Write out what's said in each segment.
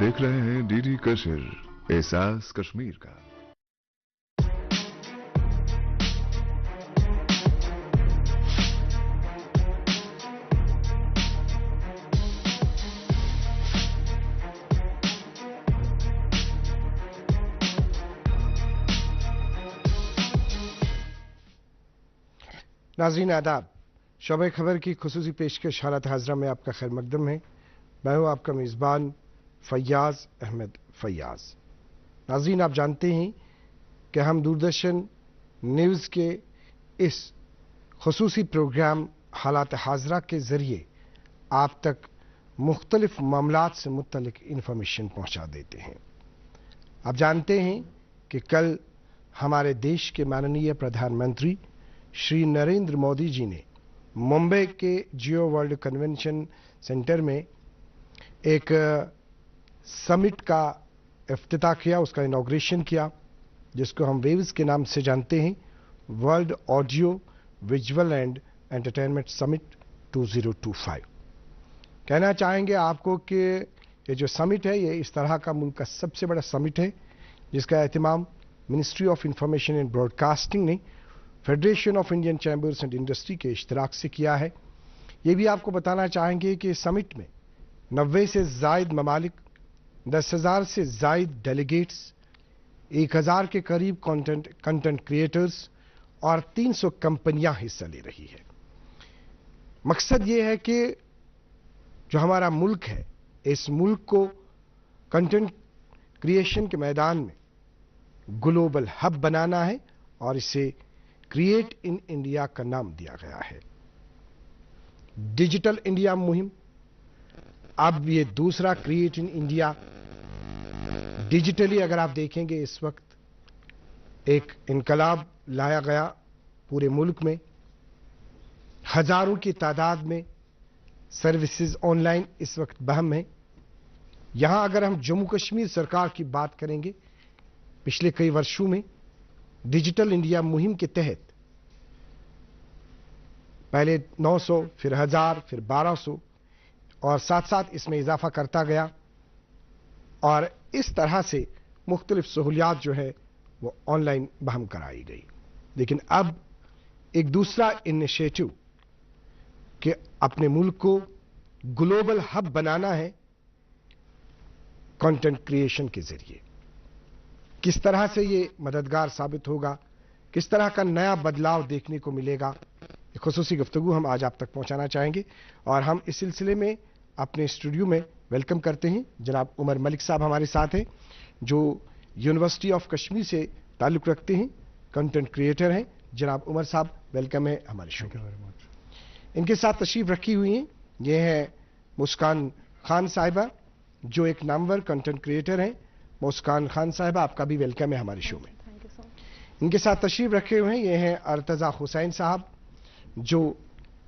देख रहे हैं डीडी कशिर, एहसास कश्मीर का। नाज़रीन आदाब, शोबे खबर की खुसूसी पेशकश हालत हाजरा में आपका खैर मकदम है। मैं हूँ आपका मेज़बान फैयाज़ अहमद फैयाज़। नाज़रीन, आप जानते हैं कि हम दूरदर्शन न्यूज़ के इस खुसूसी प्रोग्राम हालात हाजरा के ज़रिए आप तक मुख्तलिफ मामलात से मुत्तलिक इन्फॉर्मेशन पहुँचा देते हैं। आप जानते हैं कि कल हमारे देश के माननीय प्रधानमंत्री श्री नरेंद्र मोदी जी ने मुंबई के जियो वर्ल्ड कन्वेंशन सेंटर में एक समिट का इफ्तिताह किया, उसका इनॉग्रेशन किया, जिसको हम वेव्स के नाम से जानते हैं, world audio visual and entertainment summit 2025। कहना चाहेंगे आपको कि ये जो समिट है, ये इस तरह का मुल्क का सबसे बड़ा समिट है, जिसका एहतमाम ministry of information and broadcasting ने federation of Indian chambers and industry के इश्तराक से किया है। ये भी आपको बताना चाहेंगे कि समिट में 90 से ज़ायद ममालिक, 10,000 से ज़ायद डेलीगेट्स, 1,000 के करीब कंटेंट क्रिएटर्स और 300 कंपनियां हिस्सा ले रही है। मकसद ये है कि जो हमारा मुल्क है, इस मुल्क को कंटेंट क्रिएशन के मैदान में ग्लोबल हब बनाना है और इसे क्रिएट इन इंडिया का नाम दिया गया है। डिजिटल इंडिया मुहिम, अब ये दूसरा क्रिएट इन इंडिया। डिजिटली अगर आप देखेंगे, इस वक्त एक इनकलाब लाया गया पूरे मुल्क में। हजारों की तादाद में सर्विसेज ऑनलाइन इस वक्त बहम है। यहां अगर हम जम्मू कश्मीर सरकार की बात करेंगे, पिछले कई वर्षों में डिजिटल इंडिया मुहिम के तहत पहले 900, फिर 1000, फिर 1200 और साथ साथ इसमें इजाफा करता गया और इस तरह से मुख्तलिफ सहूलियात जो है वो ऑनलाइन बहम कराई गई। लेकिन अब एक दूसरा इनिशिएटिव कि अपने मुल्क को ग्लोबल हब बनाना है कंटेंट क्रिएशन के जरिए। किस तरह से ये मददगार साबित होगा, किस तरह का नया बदलाव देखने को मिलेगा, एक खुसूसी गुफ्तगू हम आज आप तक पहुंचाना चाहेंगे। और हम इस सिलसिले में अपने स्टूडियो में वेलकम करते हैं जनाब उमर मलिक साहब हमारे साथ हैं, जो यूनिवर्सिटी ऑफ कश्मीर से ताल्लुक़ रखते हैं, कंटेंट क्रिएटर हैं। जनाब उमर साहब, वेलकम है हमारे शो में। इनके साथ तशरीफ रखी हुई हैं, ये है मुस्कान खान साहिबा, जो एक नामवर कंटेंट क्रिएटर हैं। मुस्कान खान साहिबा, आपका भी वेलकम है हमारे शो में। इनके साथ तशरीफ रखे हुए हैं ये हैं अर्तजा हुसैन साहब, जो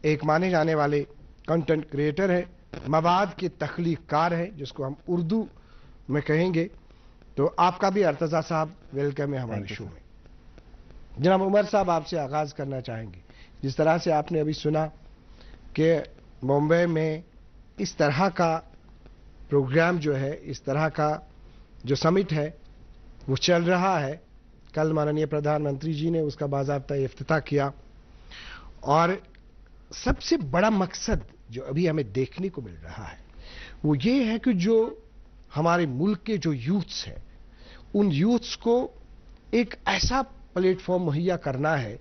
एक माने जाने वाले कंटेंट क्रिएटर है, मवाद के तख्लीक़कार है, जिसको हम उर्दू में कहेंगे। तो आपका भी अर्तजा साहब वेलकम है हमारे शो में। जनाब उमर साहब, आपसे आगाज करना चाहेंगे। जिस तरह से आपने अभी सुना कि मुंबई में इस तरह का प्रोग्राम जो है, इस तरह का जो समिट है वो चल रहा है, कल माननीय प्रधानमंत्री जी ने उसका बाज़ाब्ता इफ्तिताह किया। और सबसे बड़ा मकसद जो अभी हमें देखने को मिल रहा है वो ये है कि जो हमारे मुल्क के जो यूथ्स हैं, उन यूथ्स को एक ऐसा प्लेटफॉर्म मुहैया करना है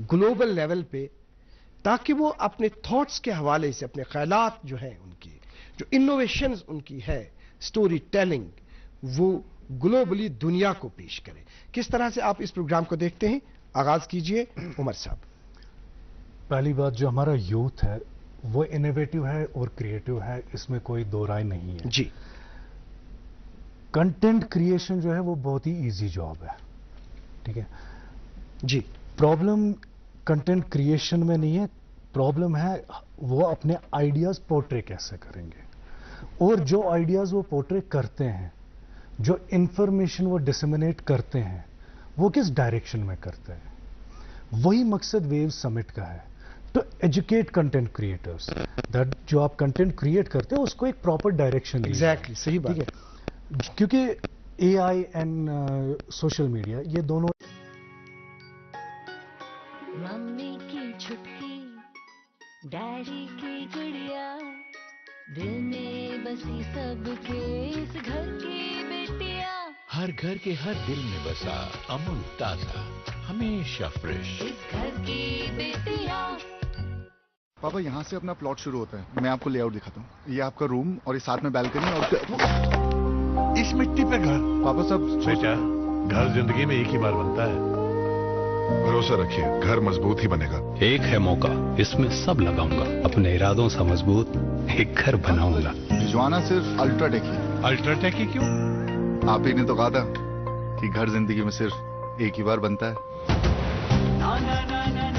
ग्लोबल लेवल पे, ताकि वो अपने थॉट्स के हवाले से, अपने ख्यालात जो हैं उनकी, जो इनोवेशंस उनकी है, स्टोरी टेलिंग, वो ग्लोबली दुनिया को पेश करें। किस तरह से आप इस प्रोग्राम को देखते हैं? आगाज कीजिए उमर साहब। पहली बात, जो हमारा यूथ है वो इनोवेटिव है और क्रिएटिव है, इसमें कोई दो राय नहीं है। जी, कंटेंट क्रिएशन जो है वो बहुत ही इजी जॉब है, ठीक है जी। प्रॉब्लम कंटेंट क्रिएशन में नहीं है, प्रॉब्लम है वो अपने आइडियाज पोर्ट्रे कैसे करेंगे, और जो आइडियाज वो पोर्ट्रे करते हैं, जो इंफॉर्मेशन वो डिसेमिनेट करते हैं, वो किस डायरेक्शन में करते हैं। वही मकसद वेव समिट का है, to educate content creators that जो आप कंटेंट क्रिएट करते हो उसको एक प्रॉपर डायरेक्शन। एग्जैक्टली, सही बात है। क्योंकि AI एंड सोशल मीडिया ये दोनों मम्मी की छुटकी, डैडी की गुड़िया, दिल में बसी सबके इस घर की बेटिया, हर घर के हर दिल में बसा अमूल ताजा, हमेशा फ्रेश। इस घर की बेटिया। पापा यहाँ से अपना प्लॉट शुरू होता है, मैं आपको लेआउट दिखाता हूँ। ये आपका रूम और ये साथ में बालकनी और इस मिट्टी पे घर। पापा सब बेटा, घर जिंदगी में एक ही बार बनता है। भरोसा रखिए, घर मजबूत ही बनेगा। एक है मौका, इसमें सब लगाऊंगा, अपने इरादों से मजबूत एक घर बनाऊंगा। भिजवाना सिर्फ अल्ट्राटेक ही। अल्ट्राटेक ही क्यों? आप ही ने तो कहा था कि घर जिंदगी में सिर्फ एक ही बार बनता है।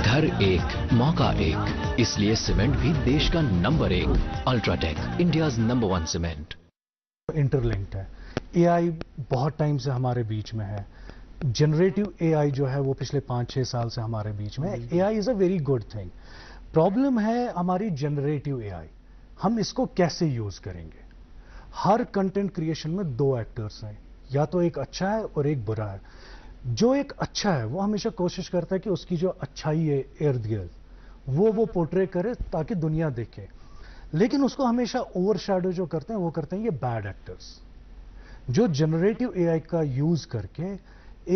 घर एक, मौका एक, इसलिए सीमेंट भी देश का number 1। UltraTech, India's number 1 cement. Interlinked है। AI बहुत टाइम से हमारे बीच में है। जनरेटिव AI जो है वो पिछले 5-6 साल से हमारे बीच में है। AI is a very good thing. Problem है हमारी जनरेटिव AI, हम इसको कैसे यूज करेंगे। हर कंटेंट क्रिएशन में 2 एक्टर्स हैं, या तो एक अच्छा है और एक बुरा है। जो एक अच्छा है वो हमेशा कोशिश करता है कि उसकी जो अच्छाई है इर्द गिर्द वो पोर्ट्रे करे ताकि दुनिया देखे, लेकिन उसको हमेशा ओवरशैडो जो करते हैं वो करते हैं ये बैड एक्टर्स, जो जनरेटिव AI का यूज करके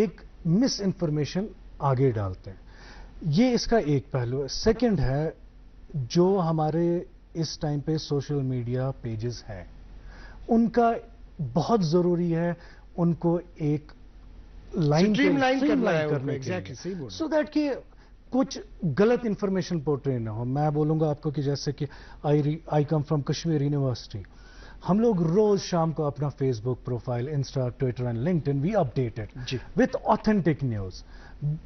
एक मिस इन्फॉर्मेशन आगे डालते हैं। ये इसका एक पहलू है। सेकंड है, जो हमारे इस टाइम पे सोशल मीडिया पेजेस हैं, उनका बहुत जरूरी है उनको एक लाइन स्ट्रीमलाइन करना है करने एग्जैक्टली, सही बोल। सो दैट कि कुछ गलत इंफॉर्मेशन पोर्ट्रे ना हो। मैं बोलूंगा आपको कि जैसे कि I come from Kashmir university, हम लोग रोज शाम को अपना Facebook profile, Insta, Twitter and LinkedIn we updated with authentic news.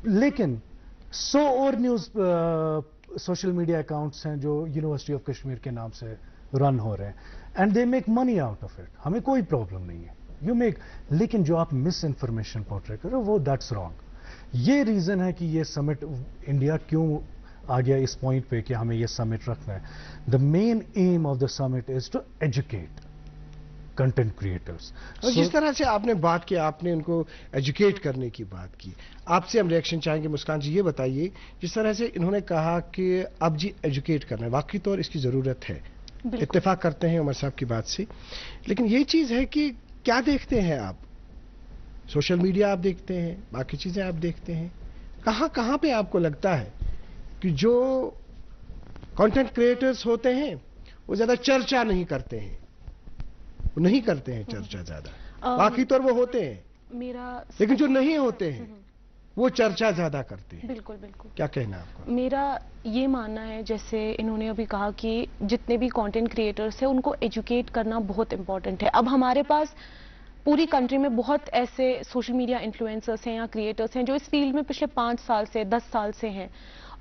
लेकिन 100 और न्यूज सोशल मीडिया अकाउंट्स हैं जो यूनिवर्सिटी ऑफ कश्मीर के नाम से रन हो रहे हैं, and they make money out of it. हमें कोई प्रॉब्लम नहीं है, यू मेक। लेकिन जो आप मिस इन्फॉर्मेशन पोर्ट्रे करो वो दैट्स रॉन्ग। ये रीजन है कि ये समिट इंडिया क्यों आ गया इस पॉइंट पे कि हमें ये समिट रखना है। The main aim of the summit is to educate content creators. और जिस तरह से आपने बात की, आपने उनको एजुकेट करने की बात की, आपसे हम रिएक्शन चाहेंगे। मुस्कान जी, ये बताइए, जिस तरह से इन्होंने कहा कि अब जी एजुकेट करना है, वाकई तौर इसकी जरूरत है, इत्तेफाक करते हैं उमर साहब की बात से। लेकिन ये चीज है कि क्या देखते हैं आप, सोशल मीडिया आप देखते हैं, बाकी चीजें आप देखते हैं, कहां कहां पे आपको लगता है कि जो कंटेंट क्रिएटर्स होते हैं वो ज्यादा चर्चा नहीं करते हैं, वो नहीं करते हैं चर्चा ज्यादा, बाकी तौर वो होते हैं मेरा, लेकिन जो नहीं होते हैं वो चर्चा ज्यादा करते हैं। बिल्कुल बिल्कुल। क्या कहना है आपका? मेरा ये मानना है, जैसे इन्होंने अभी कहा कि जितने भी कंटेंट क्रिएटर्स हैं उनको एजुकेट करना बहुत इंपॉर्टेंट है। अब हमारे पास पूरी कंट्री में बहुत ऐसे सोशल मीडिया इन्फ्लुएंसर्स हैं या क्रिएटर्स हैं जो इस फील्ड में पिछले 5 साल से 10 साल से हैं।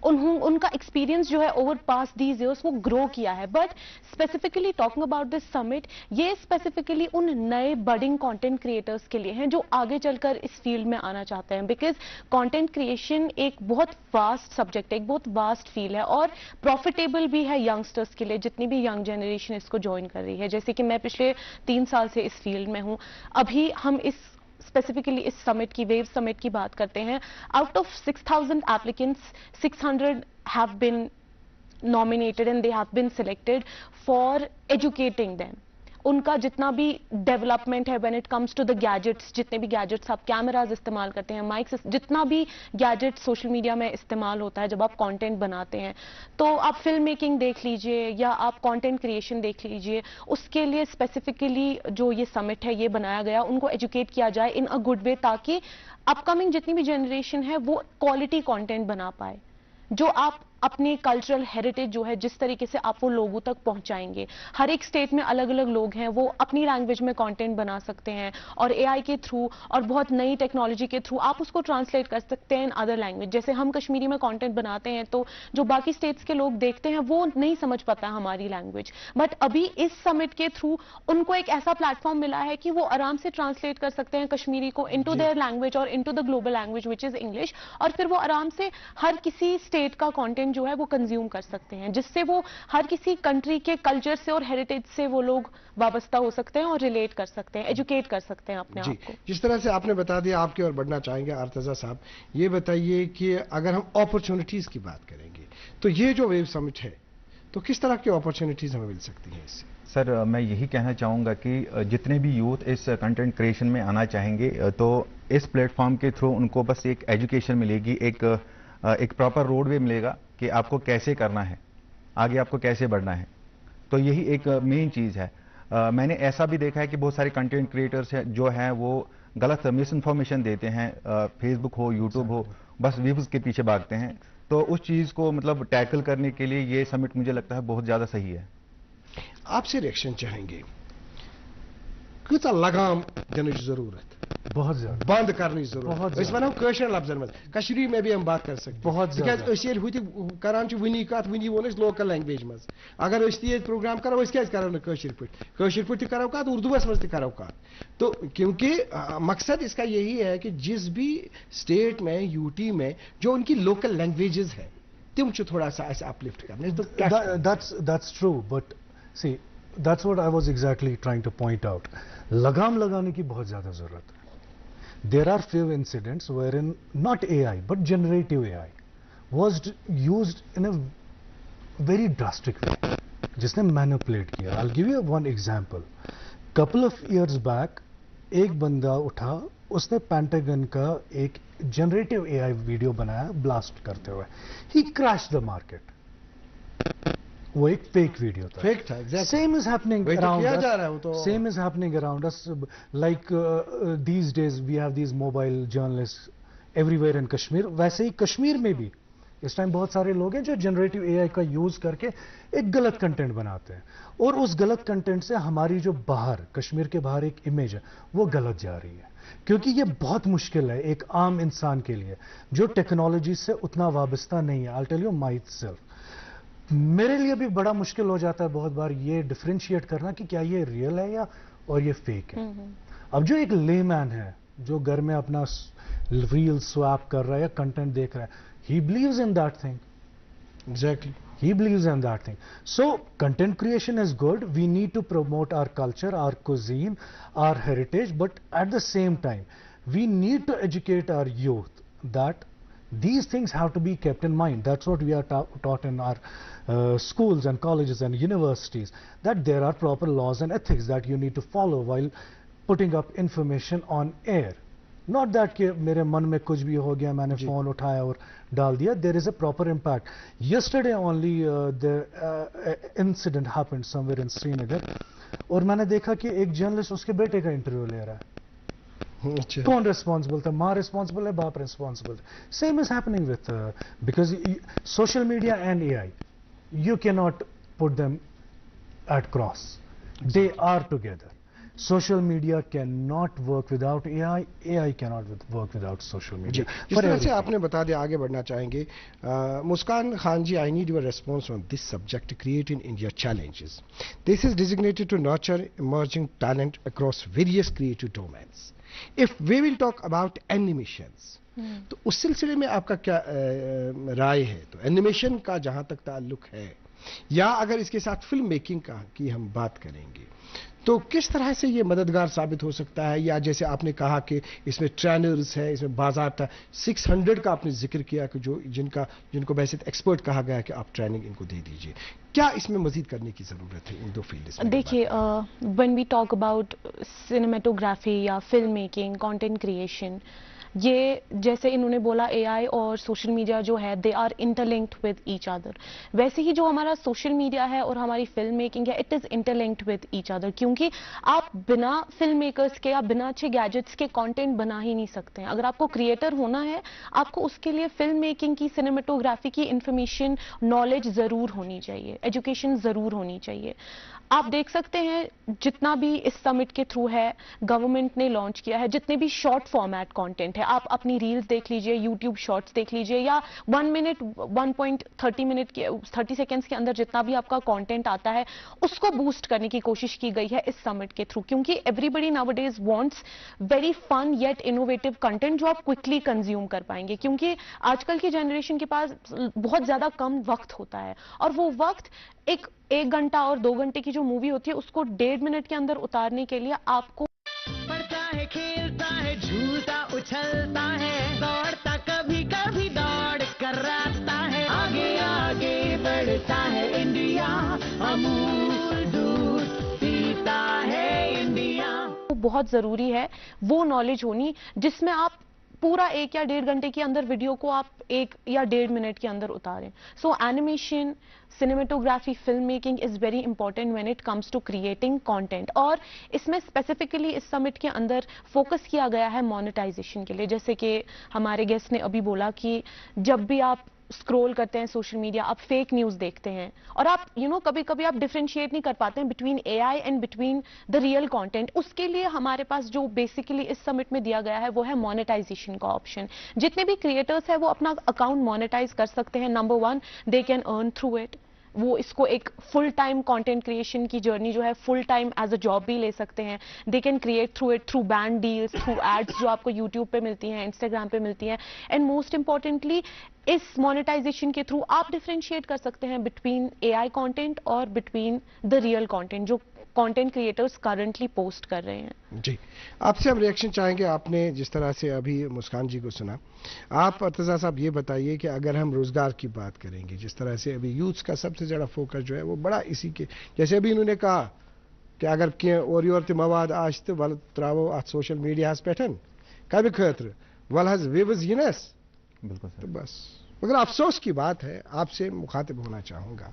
उनका एक्सपीरियंस जो है ओवर पास दीज ईयर्स वो ग्रो किया है। But specifically talking about this summit, ये स्पेसिफिकली उन नए बडिंग कंटेंट क्रिएटर्स के लिए हैं जो आगे चलकर इस फील्ड में आना चाहते हैं। बिकॉज कंटेंट क्रिएशन एक बहुत वास्ट सब्जेक्ट है, एक बहुत वास्ट फील्ड है और प्रॉफिटेबल भी है यंगस्टर्स के लिए, जितनी भी यंग जनरेशन इसको ज्वाइन कर रही है। जैसे कि मैं पिछले 3 साल से इस फील्ड में हूं। अभी हम इस स्पेसिफिकली इस समिट की, वेव समिट की बात करते हैं। Out of 6000 applicants, 600 have been nominated and they have been selected for educating them. उनका जितना भी डेवलपमेंट है when it comes to the gadgets, जितने भी गैजेट्स आप कैमराज इस्तेमाल करते हैं, माइक्स, जितना भी गैजेट सोशल मीडिया में इस्तेमाल होता है जब आप कंटेंट बनाते हैं, तो आप फिल्म मेकिंग देख लीजिए या आप कंटेंट क्रिएशन देख लीजिए, उसके लिए स्पेसिफिकली जो ये समिट है ये बनाया गया, उनको एजुकेट किया जाए इन अ गुड वे, ताकि अपकमिंग जितनी भी जनरेशन है वो क्वालिटी कंटेंट बना पाए, जो आप अपनी कल्चरल हेरिटेज जो है जिस तरीके से आप वो लोगों तक पहुंचाएंगे। हर एक स्टेट में अलग अलग लोग हैं, वो अपनी लैंग्वेज में कंटेंट बना सकते हैं और एआई के थ्रू और बहुत नई टेक्नोलॉजी के थ्रू आप उसको ट्रांसलेट कर सकते हैं इन अदर लैंग्वेज। जैसे हम कश्मीरी में कंटेंट बनाते हैं तो जो बाकी स्टेट्स के लोग देखते हैं वो नहीं समझ पाता हमारी लैंग्वेज, बट अभी इस समिट के थ्रू उनको एक ऐसा प्लेटफॉर्म मिला है कि वो आराम से ट्रांसलेट कर सकते हैं कश्मीरी को इनटू देयर लैंग्वेज और into the global language which is English, और फिर वो आराम से हर किसी स्टेट का कंटेंट कंटेंट जो है वो कंज्यूम कर सकते हैं, जिससे वो हर किसी कंट्री के कल्चर से और हेरिटेज से वो लोग वाबस्ता हो सकते हैं और रिलेट कर सकते हैं, एजुकेट कर सकते हैं अपने आप को। जिस तरह से आपने बता दिया, आपकी ओर बढ़ना चाहेंगे आर्तजा साहब, ये बताइए कि अगर हम अपॉर्चुनिटीज की बात करेंगे तो ये जो वेव समिट है तो किस तरह की अपॉर्चुनिटीज हमें मिल सकती हैं इससे? सर, मैं यही कहना चाहूँगा कि जितने भी यूथ इस कंटेंट क्रिएशन में आना चाहेंगे तो इस प्लेटफॉर्म के थ्रू उनको बस एक एजुकेशन मिलेगी, एक प्रॉपर रोड वे मिलेगा कि आपको कैसे करना है, आगे आपको कैसे बढ़ना है। तो यही एक मेन चीज़ है। मैंने ऐसा भी देखा है कि बहुत सारे कंटेंट क्रिएटर्स जो हैं वो गलत मिस इन्फॉर्मेशन देते हैं, फेसबुक हो, यूट्यूब हो, बस व्यूज के पीछे भागते हैं। तो उस चीज़ को मतलब टैकल करने के लिए ये समिट मुझे लगता है बहुत ज़्यादा सही है। आपसे रिएक्शन चाहेंगे, कूता लगाम देने की जरूरत, बहुत ज्यादा बंद करने की जरूरत, इस वनो कशर लफ्जन में कश्मीरी में भी हम बात कर सकते हैं बहुत ज्यादा, करान वनी कत वनी वो लोकल लैंग्वेज में, अगर ये प्रोग्राम करो क्या करो ना कशर पे करो कत, उर्दूस मज करो कत। तो क्योंकि मकसद इसका यही है कि जिस भी स्टेट में, यूटी में जो उनकी लोकल लैंग्वेजेस है तुम थोड़ा सा ऐसे अपलिफ्ट करने। तो that's true, but see, that's what I was exactly trying to point out. लगाम लगाने की बहुत ज़्यादा ज़रूरत है. There are few incidents wherein not AI but generative AI was used in a very drastic way, जिसने manipulate किया. I'll give you one example. Couple of years back, एक बंदा उठा, उसने पेंटागन का एक जनरेटिव AI वीडियो बनाया blast करते हुए. He crashed the market. वो एक फेक वीडियो था, फेक था, exactly. Same is happening around us. तो Same is happening around us. Like these days we have these mobile journalists everywhere in Kashmir. वैसे ही कश्मीर में भी इस टाइम बहुत सारे लोग हैं जो जनरेटिव AI का यूज करके एक गलत कंटेंट बनाते हैं, और उस गलत कंटेंट से हमारी जो बाहर कश्मीर के बाहर एक इमेज है वो गलत जा रही है. क्योंकि ये बहुत मुश्किल है एक आम इंसान के लिए जो टेक्नोलॉजी से उतना वाबस्ता नहीं है. I'll tell you myself, मेरे लिए भी बड़ा मुश्किल हो जाता है बहुत बार ये डिफरेंशिएट करना कि क्या ये रियल है या और ये फेक है. अब जो एक लेमैन है जो घर में अपना रील स्वैप कर रहा है या कंटेंट देख रहा है, he believes in that thing. Exactly. He believes in that thing. So content creation is good. We need to promote our culture, our cuisine, our heritage, but at the same time we need to educate our youth that these things have to be kept in mind. That's what we are taught in our schools and colleges and universities, that there are proper laws and ethics that you need to follow while putting up information on air. Not that कि मेरे मन में कुछ भी हो गया, मैंने phone उठाया और डाल दिया. There is a proper impact. Yesterday only the incident happened somewhere in Srinagar, और मैंने देखा कि एक जर्नलिस्ट उसके बेटे का इंटरव्यू ले रहा है. कौन रिस्पॉन्सिबल था? माँ रिस्पॉन्सिबल है, बाप responsible. Same is happening with because social media and AI, you cannot put them at cross. They are together. Social media cannot work without AI. AI cannot work without social media. जिस तरह से आपने बता दिया, आगे बढ़ना चाहेंगे. मुस्कान खान जी, I need your response on this subject, creating India challenges. This is designated to nurture emerging talent across various creative domains. If we will talk about animations, तो उस सिलसिले में आपका क्या राय है? तो एनिमेशन का जहां तक ताल्लुक है, या अगर इसके साथ फिल्म मेकिंग का की हम बात करेंगे, तो किस तरह से ये मददगार साबित हो सकता है? या जैसे आपने कहा कि इसमें ट्रेनर्स है, इसमें बाज़ाब्ता 600 का आपने जिक्र किया कि जो जिनको वैसे एक्सपर्ट कहा गया है कि आप ट्रेनिंग इनको दे दीजिए, क्या इसमें मजीद करने की जरूरत है इन दो फील्ड्स में? देखिए, when we talk about cinematography या फिल्म मेकिंग, कंटेंट क्रिएशन, ये जैसे इन्होंने बोला AI और सोशल मीडिया जो है they are interlinked with each other. वैसे ही जो हमारा सोशल मीडिया है और हमारी फिल्म मेकिंग है, it is interlinked with each other. क्योंकि आप बिना फिल्म मेकर्स के या बिना अच्छे गैजेट्स के कंटेंट बना ही नहीं सकते हैं. अगर आपको क्रिएटर होना है, आपको उसके लिए फिल्म मेकिंग की, सिनेमेटोग्राफी की इंफॉर्मेशन, नॉलेज जरूर होनी चाहिए, एजुकेशन जरूर होनी चाहिए. आप देख सकते हैं जितना भी इस समिट के थ्रू है गवर्नमेंट ने लॉन्च किया है, जितने भी शॉर्ट फॉर्मेट कंटेंट है, है। आप अपनी रील्स देख लीजिए, यूट्यूब शॉर्ट्स देख लीजिए, या 1 मिनट 1.30 मिनट के 30 सेकेंड्स के अंदर जितना भी आपका कंटेंट आता है उसको बूस्ट करने की कोशिश की गई है इस समिट के थ्रू, क्योंकि everybody nowadays wants very fun yet innovative content जो आप क्विकली कंज्यूम कर पाएंगे, क्योंकि आजकल की जनरेशन के पास बहुत ज्यादा कम वक्त होता है और वो वक्त एक घंटा और 2 घंटे की जो मूवी होती है उसको 1.5 मिनट के अंदर उतारने के लिए आपको पढ़ता है, खेलता है, झूलता उछलता है, दौड़ता कभी कभी दौड़ कर रास्ता है, आगे आगे बढ़ता है इंडिया, अमूल दूध पीता है इंडिया। बहुत जरूरी है वो नॉलेज होनी जिसमें आप पूरा 1 या 1.5 घंटे के अंदर वीडियो को आप 1 या 1.5 मिनट के अंदर उतारें। So animation, cinematography, film making is very important when it comes to creating content, और इसमें स्पेसिफिकली इस समिट के अंदर फोकस किया गया है मोनेटाइजेशन के लिए। जैसे कि हमारे गेस्ट ने अभी बोला कि जब भी आप स्क्रॉल करते हैं सोशल मीडिया, आप फेक न्यूज देखते हैं और आप कभी कभी आप डिफरेंशिएट नहीं कर पाते हैं between AI and between the real content. उसके लिए हमारे पास जो बेसिकली इस समिट में दिया गया है वो है मोनेटाइजेशन का ऑप्शन। जितने भी क्रिएटर्स हैं वो अपना अकाउंट मोनेटाइज कर सकते हैं। Number 1, they can earn through it. वो इसको एक फुल टाइम कंटेंट क्रिएशन की जर्नी जो है full time as a job भी ले सकते हैं। They can create through it, through band deals, through ads जो आपको यूट्यूब पे मिलती हैं, इंस्टाग्राम पे मिलती हैं, एंड मोस्ट इंपॉर्टेंटली इस मोनेटाइजेशन के थ्रू आप डिफरेंशिएट कर सकते हैं बिटवीन एआई कंटेंट और बिटवीन द रियल कंटेंट जो कंटेंट क्रिएटर्स करंटली पोस्ट कर रहे हैं। जी, आपसे हम रिएक्शन चाहेंगे। आपने जिस तरह से अभी मुस्कान जी को सुना, आप अर्तजा साहब ये बताइए कि अगर हम रोजगार की बात करेंगे, जिस तरह से अभी यूथ का सबसे ज़्यादा फोकस जो है वो बड़ा इसी के, जैसे अभी इन्होंने कहा कि अगर और योर ते मवाद आज तो वल त्रावो अत सोशल मीडिया पेठन कब खतर वल हज विवज यनस। बिल्कुल सर। तो बस मगर अफसोस की बात है, आपसे मुखातिब होना चाहूंगा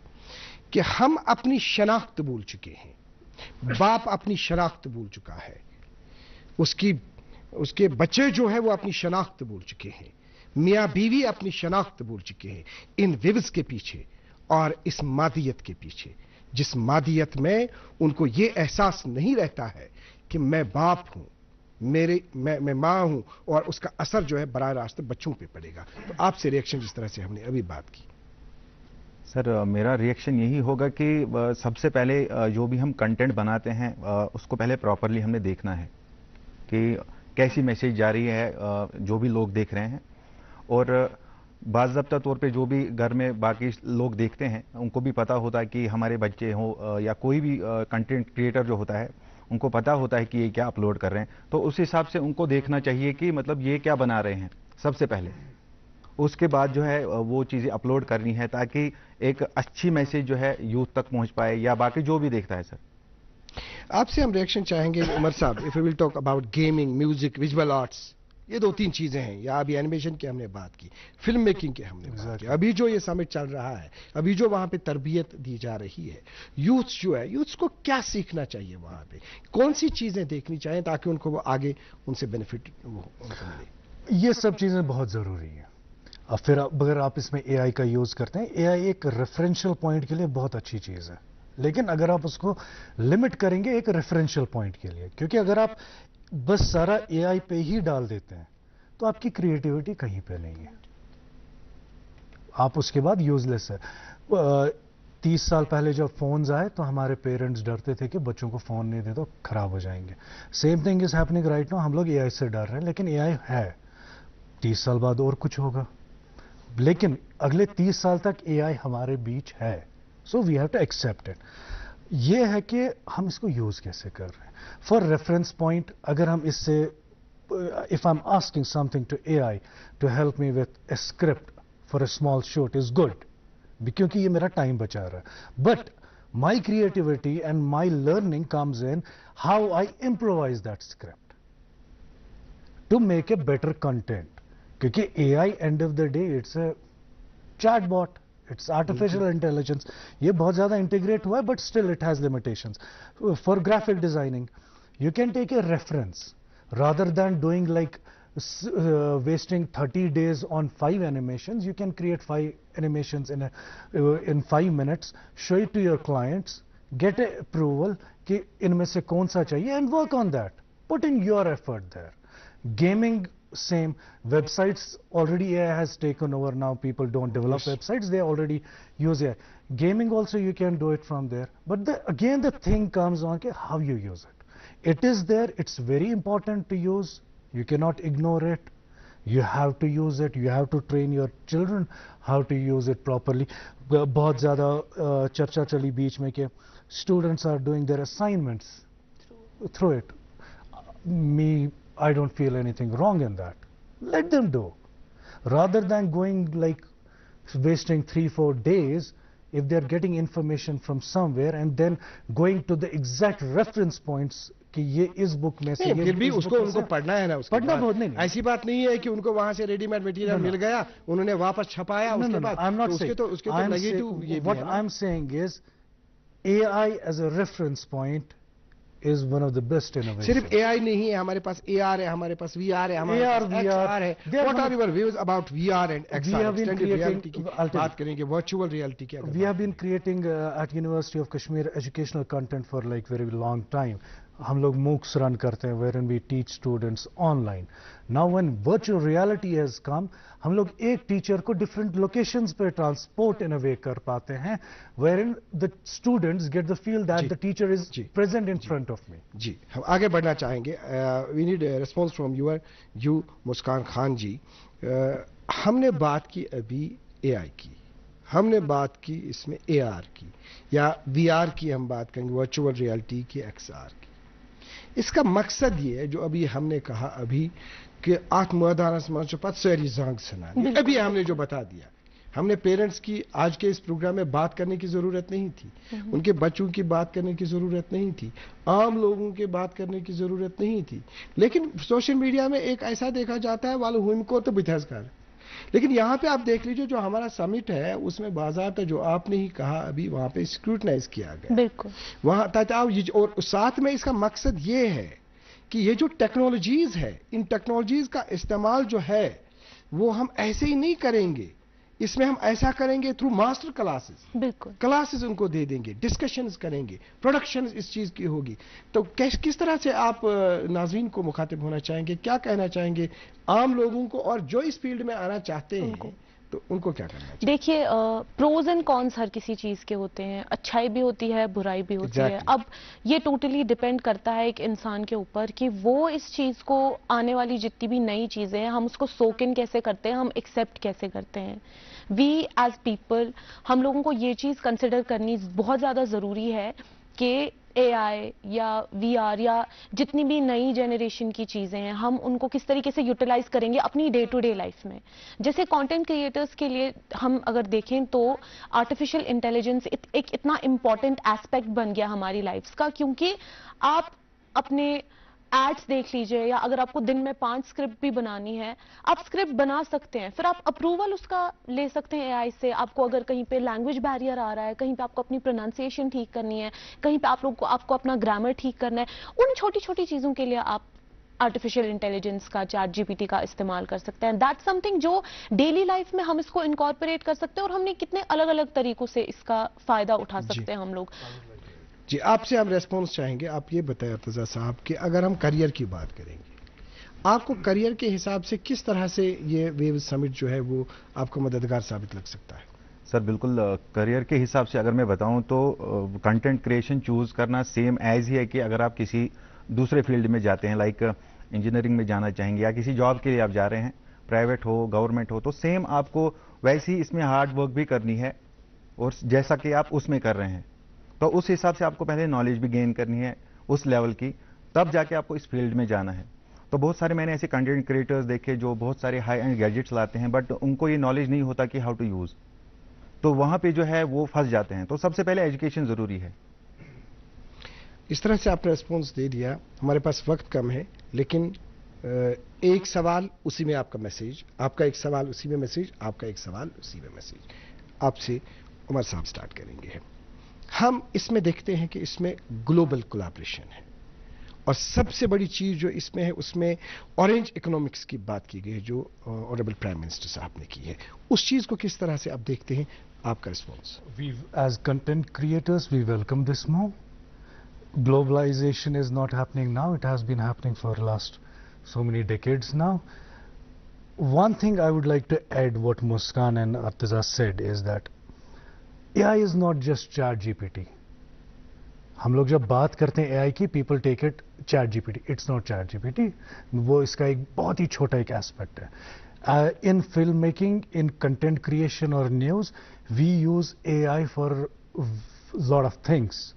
कि हम अपनी शनाख्त भूल चुके हैं। बाप अपनी शनाख्त भूल चुका है, उसके बच्चे जो है वो अपनी शनाख्त भूल चुके हैं, मियाँ बीवी अपनी शनाख्त भूल चुके हैं इन विवज के पीछे और इस मादियत के पीछे, जिस मादियत में उनको ये एहसास नहीं रहता है कि मैं बाप हूं, मैं माँ हूं, और उसका असर जो है बराह रास्त बच्चों पे पड़ेगा। तो आपसे रिएक्शन जिस तरह से हमने अभी बात की। सर, मेरा रिएक्शन यही होगा कि सबसे पहले जो भी हम कंटेंट बनाते हैं उसको पहले प्रॉपरली हमने देखना है कि कैसी मैसेज जा रही है जो भी लोग देख रहे हैं, और बाज़ाब्ता तौर पे जो भी घर में बाकी लोग देखते हैं उनको भी पता होता है कि हमारे बच्चे हों या कोई भी कंटेंट क्रिएटर जो होता है उनको पता होता है कि ये क्या अपलोड कर रहे हैं, तो उस हिसाब से उनको देखना चाहिए कि मतलब ये क्या बना रहे हैं सबसे पहले। उसके बाद जो है वो चीज़ें अपलोड करनी है ताकि एक अच्छी मैसेज जो है यूथ तक पहुंच पाए या बाकी जो भी देखता है। सर, आपसे हम रिएक्शन चाहेंगे Umar sahab, if we will talk about gaming, music, visual arts, ये 2-3 चीजें हैं। या अभी एनिमेशन की हमने बात की, फिल्म मेकिंग की हमने बात की, अभी जो ये समिट चल रहा है, अभी जो वहां पे तरबियत दी जा रही है, यूथ जो है, यूथ को क्या सीखना चाहिए वहां पे, कौन सी चीजें देखनी चाहिए ताकि उनको वो आगे उनसे बेनिफिट उनको मिले। ये सब चीजें बहुत जरूरी है। अब फिर अगर आप इसमें एआई का यूज करते हैं, एआई एक रेफरेंशियल पॉइंट के लिए बहुत अच्छी चीज है, लेकिन अगर आप उसको लिमिट करेंगे एक रेफरेंशियल पॉइंट के लिए, क्योंकि अगर आप बस सारा एआई पे ही डाल देते हैं तो आपकी क्रिएटिविटी कहीं पे नहीं है, आप उसके बाद यूजलेस है। 30 साल पहले जब फोन्स आए तो हमारे पेरेंट्स डरते थे कि बच्चों को फोन नहीं दे तो खराब हो जाएंगे। Same thing is happening right now, हम लोग एआई से डर रहे हैं, लेकिन एआई है, 30 साल बाद और कुछ होगा, लेकिन अगले 30 साल तक एआई हमारे बीच है। So we have to accept it. ये है कि हम इसको यूज कैसे कर रहे हैं। फॉर रेफरेंस पॉइंट, अगर हम इससे if I am asking something to AI to help me with a script for a small shot is good, क्योंकि ये मेरा टाइम बचा रहा है, but my creativity and my learning comes in how I improvise that script to make a better content, क्योंकि AI end of the day it's a chatbot, it's artificial intelligence, ये बहुत ज्यादा इंटीग्रेट हुआ है, but still it has limitations. For graphic designing you can take a reference rather than doing like wasting 30 days on 5 animations. You can create 5 animations in 5 minutes, show it to your clients, get a approval कि इनमें से कौन सा चाहिए, and work on that, put in your effort there. Gaming same. Websites already AI has taken over now. People don't develop websites, they already use AI. Gaming also you can do it from there. But again the thing comes on how you use it. It is there, it's very important to use. You cannot ignore it. You have to use it. You have to train your children how to use it properly. बहुत ज़्यादा चर्चा चली बीच में कि students are doing their assignments through it. I don't feel anything wrong in that. Let them do. Rather than going like wasting 3-4 days, if they're getting information from somewhere and then going to the exact reference points कि ये इस book में से फिर भी उसको उनको पढ़ना है ना, उसके पढ़ना बहुत नहीं, ऐसी बात नहीं है कि उनको वहां से रेडीमेड मटेरियल मिल गया, उन्होंने वापस छपाया उसके बाद उसके तो नेगेटिव ये what I'm saying is AI as a reference point is one of the best innovations. सिर्फ AI नहीं है, हमारे पास AR है, हमारे पास VR है, हमारे पास XR है. What are your views about VR and XR? Extended reality की बात करेंगे, virtual reality की. We have been creating at University of Kashmir educational content for like very long time. हम लोग MOOCs run करते हैं wherein we teach students online. Now when virtual reality has come, हम लोग एक टीचर को different locations पे transport in a way कर पाते हैं wherein the students get the feel that the teacher is present in front of me. जी, हम आगे बढ़ना चाहेंगे. We need a response from you मुस्कान खान जी. हमने बात की अभी AI की, हमने बात की इसमें AR की या VR की, हम बात करेंगे वर्चुअल रियलिटी की, XR की. इसका मकसद ये है जो अभी हमने कहा अभी कि अभी हमने जो बता दिया, हमने पेरेंट्स की आज के इस प्रोग्राम में बात करने की जरूरत नहीं थी, उनके बच्चों की बात करने की जरूरत नहीं थी, आम लोगों की बात करने की जरूरत नहीं थी. लेकिन सोशल मीडिया में एक ऐसा देखा जाता है वालों हुम को तो बिथासकार. लेकिन यहाँ पे आप देख लीजिए जो हमारा समिट है उसमें बाज़ाब्ता जो आपने ही कहा अभी वहाँ पे स्क्रूटनाइज किया गया. बिल्कुल. वहाँ और साथ में इसका मकसद ये है कि ये जो टेक्नोलॉजीज है, इन टेक्नोलॉजीज का इस्तेमाल जो है वो हम ऐसे ही नहीं करेंगे, इसमें हम ऐसा करेंगे थ्रू मास्टर क्लासेस. बिल्कुल. क्लासेस उनको दे देंगे, डिस्कशंस करेंगे, प्रोडक्शन इस चीज की होगी. तो किस तरह से आप नाज़रीन को मुखातिब होना चाहेंगे, क्या कहना चाहेंगे आम लोगों को और जो इस फील्ड में आना चाहते हैं तो उनको क्या करना चाहिए? देखिए प्रोज एंड कॉन्स हर किसी चीज के होते हैं, अच्छाई भी होती है, बुराई भी होती है. अब ये टोटली डिपेंड करता है एक इंसान के ऊपर कि वो इस चीज को, आने वाली जितनी भी नई चीजें हैं हम उसको सोक इन कैसे करते हैं, हम एक्सेप्ट कैसे करते हैं. वी एज पीपल, हम लोगों को ये चीज कंसिडर करनी बहुत ज्यादा जरूरी है कि AI या VR या जितनी भी नई जनरेशन की चीजें हैं हम उनको किस तरीके से यूटिलाइज करेंगे अपनी डे टू डे लाइफ में. जैसे कंटेंट क्रिएटर्स के लिए हम अगर देखें तो आर्टिफिशियल इंटेलिजेंस एक इतना इंपॉर्टेंट एस्पेक्ट बन गया हमारी लाइफ का, क्योंकि आप अपने एड्स देख लीजिए या अगर आपको दिन में 5 स्क्रिप्ट भी बनानी है आप स्क्रिप्ट बना सकते हैं, फिर आप अप्रूवल उसका ले सकते हैं AI से. आपको अगर कहीं पे लैंग्वेज बैरियर आ रहा है, कहीं पे आपको अपनी प्रोनाउंसिएशन ठीक करनी है, कहीं पे आपको अपना ग्रामर ठीक करना है, उन छोटी छोटी चीजों के लिए आप आर्टिफिशियल इंटेलिजेंस का, ChatGPT का इस्तेमाल कर सकते हैं. दैट्स समथिंग जो डेली लाइफ में हम इसको इनकॉर्पोरेट कर सकते हैं और हमने कितने अलग अलग तरीकों से इसका फायदा उठा सकते हैं हम लोग. जी, आपसे हम रेस्पॉन्स चाहेंगे. आप ये बताएं अर्तजा साहब कि अगर हम करियर की बात करेंगे, आपको करियर के हिसाब से किस तरह से ये वेव समिट जो है वो आपको मददगार साबित लग सकता है? सर बिल्कुल, करियर के हिसाब से अगर मैं बताऊं तो कंटेंट क्रिएशन चूज करना सेम एज ही है कि अगर आप किसी दूसरे फील्ड में जाते हैं, लाइक इंजीनियरिंग में जाना चाहेंगे या किसी जॉब के लिए आप जा रहे हैं, प्राइवेट हो गवर्नमेंट हो, तो सेम आपको वैसे ही इसमें हार्ड वर्क भी करनी है और जैसा कि आप उसमें कर रहे हैं. तो उस हिसाब से आपको पहले नॉलेज भी गेन करनी है उस लेवल की, तब जाके आपको इस फील्ड में जाना है. तो बहुत सारे मैंने ऐसे कंटेंट क्रिएटर्स देखे जो बहुत सारे हाई एंड गैजेट्स लाते हैं बट उनको ये नॉलेज नहीं होता कि हाउ टू यूज, तो वहां पे जो है वो फंस जाते हैं. तो सबसे पहले एजुकेशन जरूरी है. इस तरह से आपने रिस्पॉन्स दे दिया. हमारे पास वक्त कम है लेकिन एक सवाल उसी में आपका मैसेज, आपका एक सवाल उसी में मैसेज, आपका एक सवाल उसी में मैसेज. आपसे उमर साहब स्टार्ट करेंगे. हम इसमें देखते हैं कि इसमें ग्लोबल कोलैबोरेशन है और सबसे बड़ी चीज जो इसमें है उसमें ऑरेंज इकोनॉमिक्स की बात की गई है जो ऑनरेबल प्राइम मिनिस्टर साहब ने की है. उस चीज को किस तरह से आप देखते हैं? आपका response. We as content creators we welcome this move. Globalization is not happening now, it has been happening for last so many decades now. one thing I would like to add what Muskan and Artaza said is that AI is not just ChatGPT. हम लोग जब बात करते हैं AI की, people take it ChatGPT. It's not ChatGPT. वो इसका एक बहुत ही छोटा एक एस्पेक्ट है. In filmmaking, in content creation or news, we use AI for a lot of things.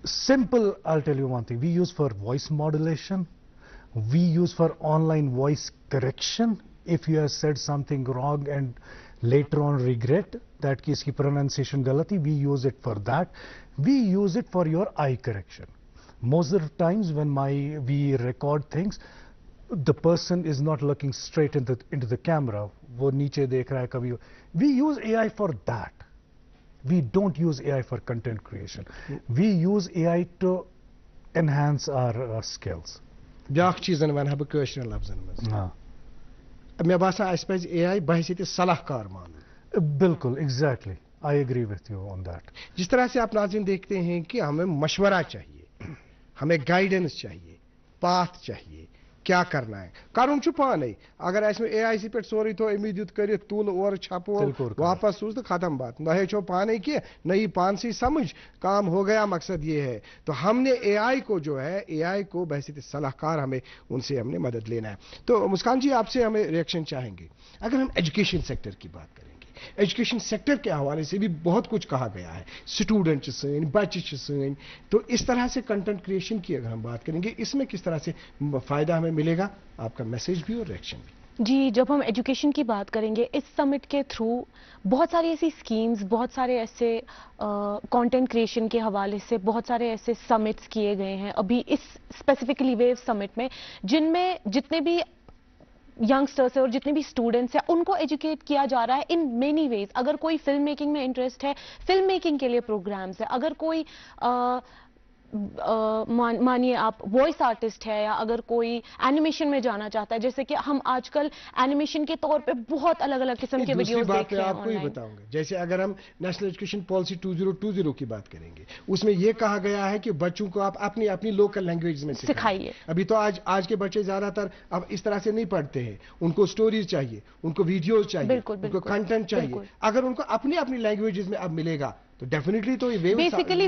Simple, I'll tell you one thing. We use for voice modulation. We use for online voice correction. If you have said something wrong and later on regret that ki iski pronunciation galati, we use it for that. We use it for your eye correction. Most of the times when we record things, the person is not looking straight into the camera. वो नीचे देख रहा है कभी. We use AI for that. We don't use AI for content creation. We use AI to enhance our skills. بیاکھ چیزن ونہا بہ کٲشرٮ۪ن لفظن منٛز. مےٚ باسان اَسہِ پَزِ AI بحثیت صلاح کار مانُن. بالکل exactly I agree with you on that. جس طرح سے آپ ناظرین دیکھتے ہیں کہ ہمیں مشورہ چاہیے, ہمیں گائیڈنس چاہیے, پاتھ چاہیے, کیا کرنا ہے. کرُن چھُ پانے. اگر اَسہِ اے آئی سی پٮ۪ٹھ سورُے تھوٚو أمی دیُت کٔرِتھ تُل اورٕ چھپو واپس سوز تہٕ ختم بات. نہ ہیٚچھو پانے کینٛہہ, نہ یی پانسٕے سمجھ, کام ہو گیا, مقصد یہ ہے. تو ہم نے اے آئی کو جو ہے, اے آئی کو بحثیت صلاح کار ہمیں ان سے ہم نے مدد لینا ہے. تو مسکان جی آپ سے ہمیں ریئیکشن چاہیں گے. اگر ہم ایجوکیشن سیکٹر کی بات کریں, ایجوکیشن سیکٹر کے حوالے سے بھی بہت کچھ کہا گیا ہے. اسٹوڈنٹ سن, بچے سن, تو اس طرح سے کنٹینٹ کریشن کی اگر ہم بات کریں گے, اس میں کس طرح سے فائدہ ہمیں ملے گا, آپ کا میسج بھی اور ریئیکشن بھی. جی, جب ہم ایجوکیشن کی بات کریں گے, اس سمٹ کے تھرو بہت ساری ایسی اسکیمز, بہت سارے ایسے کانٹینٹ کریشن کے حوالے سے بہت سارے ایسے سمٹس کیے گئے ہیں ابھی اس اسپیسیفکلی ویو سمٹ میں, جن میں جتنے بھی ینگسٹرس ہیں اور جتنے بھی اسٹوڈنٹس ہیں ان کو ایجوکیٹ کیا جا رہا ہے ان مینی ویز. اگر کوئی فلم میکنگ میں انٹرسٹ ہے, فلم میکنگ کے لیے پروگرامز ہیں. اگر کوئی مانیے آپ وائس آرٹسٹ ہے, یا اگر کوئی اینیمیشن میں جانا چاہتا ہے, جیسے کہ ہم آج کل اینیمیشن کے طور پہ بہت الگ الگ قسم کے ویڈیوز دیکھ رہے ہیں. آپ کو ہی بتاؤں گا, جیسے اگر ہم نیشنل ایجوکیشن پالیسی 2020 کی بات کریں گے, اس میں یہ کہا گیا ہے کہ بچوں کو آپ اپنی اپنی لوکل لینگویج میں سکھائیے. ابھی تو آج کے بچے زیادہ تر اب اس طرح سے نہیں پڑھتے ہیں. ان کو سٹوریز چاہیے, ان کو ویڈیوز چاہیے, ان کو کنٹینٹ چاہیے. اگر ان کو اپنی اپنی لینگویجز میں اب ملے گا تو ڈیفینیٹلی تو بیسیکلی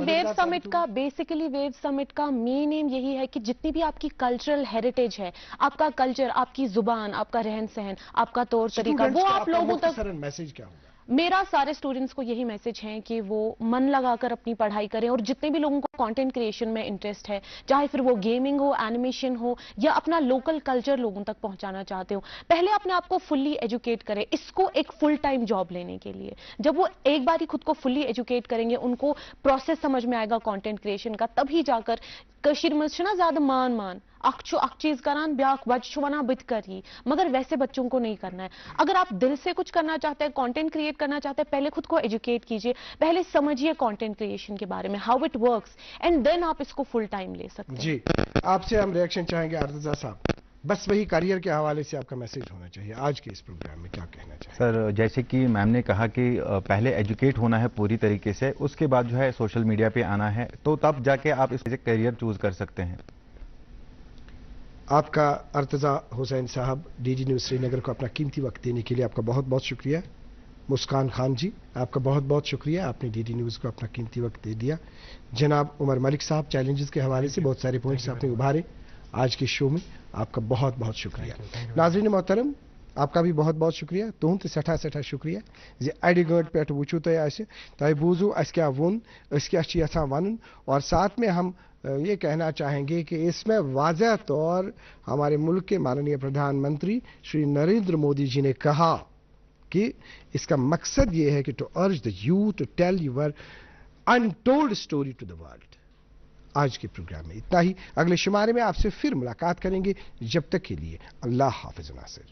ویو سمٹ کا مین ایم یہی ہے کہ جتنی بھی آپ کی کلچرل ہیریٹیج ہے, آپ کا کلچر, آپ کی زبان, آپ کا رہن سہن, آپ کا طور طریقہ, وہ آپ لوگوں تک. میسج کیا ہوگا؟ میرا سارے اسٹوڈنٹس کو یہی میسج ہے کہ وہ من لگا کر اپنی پڑھائی کریں, اور جتنے بھی لوگوں کو کانٹینٹ کریشن میں انٹرسٹ ہے, چاہے پھر وہ گیمنگ ہو, اینیمیشن ہو, یا اپنا لوکل کلچر لوگوں تک پہنچانا چاہتے ہو, پہلے اپنے آپ کو فلی ایجوکیٹ کریں اس کو ایک فل ٹائم جاب لینے کے لیے. جب وہ ایک بار ہی خود کو فلی ایجوکیٹ کریں گے, ان کو پروسیس سمجھ میں آئے گا کانٹینٹ کریشن کا, تبھی جا کر کشیر مز چھنا زیادہ مان اخ چیز کران, بیاکھ بچہ ونان بت کر ہی, مگر ویسے بچوں کو نہیں کرنا ہے. اگر آپ دل سے کچھ کرنا چاہتے ہیں, کانٹینٹ کریٹ کرنا چاہتے ہیں, پہلے خود کو ایجوکیٹ کیجئے, پہلے سمجھیے کانٹینٹ کریشن کے بارے میں, how it works, and then آپ اس کو فل ٹائم لے سکتے ہیں. جی, آپ سے ہم ریئیکشن چاہیں گے. ارتضیٰ صاحب, بس وہی کیریئر کے حوالے سے آپ کا میسج ہونا چاہیے آج کے اس پروگرام میں, کیا کہنا چاہیے؟ سر, جیسے کہ میم نے کہا کہ پہلے ایجوکیٹ ہونا ہے پوری طریقے سے, اس کے بعد جو ہے سوشل میڈیا پہ آنا ہے, تو تب جا کے آپ اس سے کیریئر چوز کر سکتے ہیں. آپ کا ارتضیٰ حسین صاحب ڈی ڈی نیوز سری نگر کو اپنا قیمتی وقت دینے کے لیے آپ کا بہت بہت شکریہ. مسکان خان جی, آپ کا بہت بہت شکریہ, آپ نے ڈی ڈی نیوز کو اپنا قیمتی وقت دے دیا. جناب عمر ملک صاحب, چیلنجز کے حوالے سے بہت سارے پوائنٹس آپ نے ابھارے آج کے شو میں, آپ کا بہت بہت شکریہ. ناظرین محترم, آپ کا بھی بہت بہت شکریہ, تہند سٹھا شکریہ زِ اڑِ گٲنٹہِ پٮ۪ٹھ وٕچھو تۄہہِ بوٗزوٗ اَسہِ کیٛاہ ووٚن, أسۍ کیٛاہ چھِ یژھان وَنُن, اور ساتھ میں ہم یہ کہنا چاہیں گے کہ اس میں واضح طور ہمارے ملک کے ماننیہ پردھان منتری شری نریندر مودی جی نے کہا کہ اس کا مقصد یہ ہے کہ to urge the youth to tell your untold story to the world. آج کے پروگرام میں اتنا ہی. اگلے شمارے میں آپ سے پھر ملاقات کریں گے. جب تک کے لیے اللہ حافظ ناصر.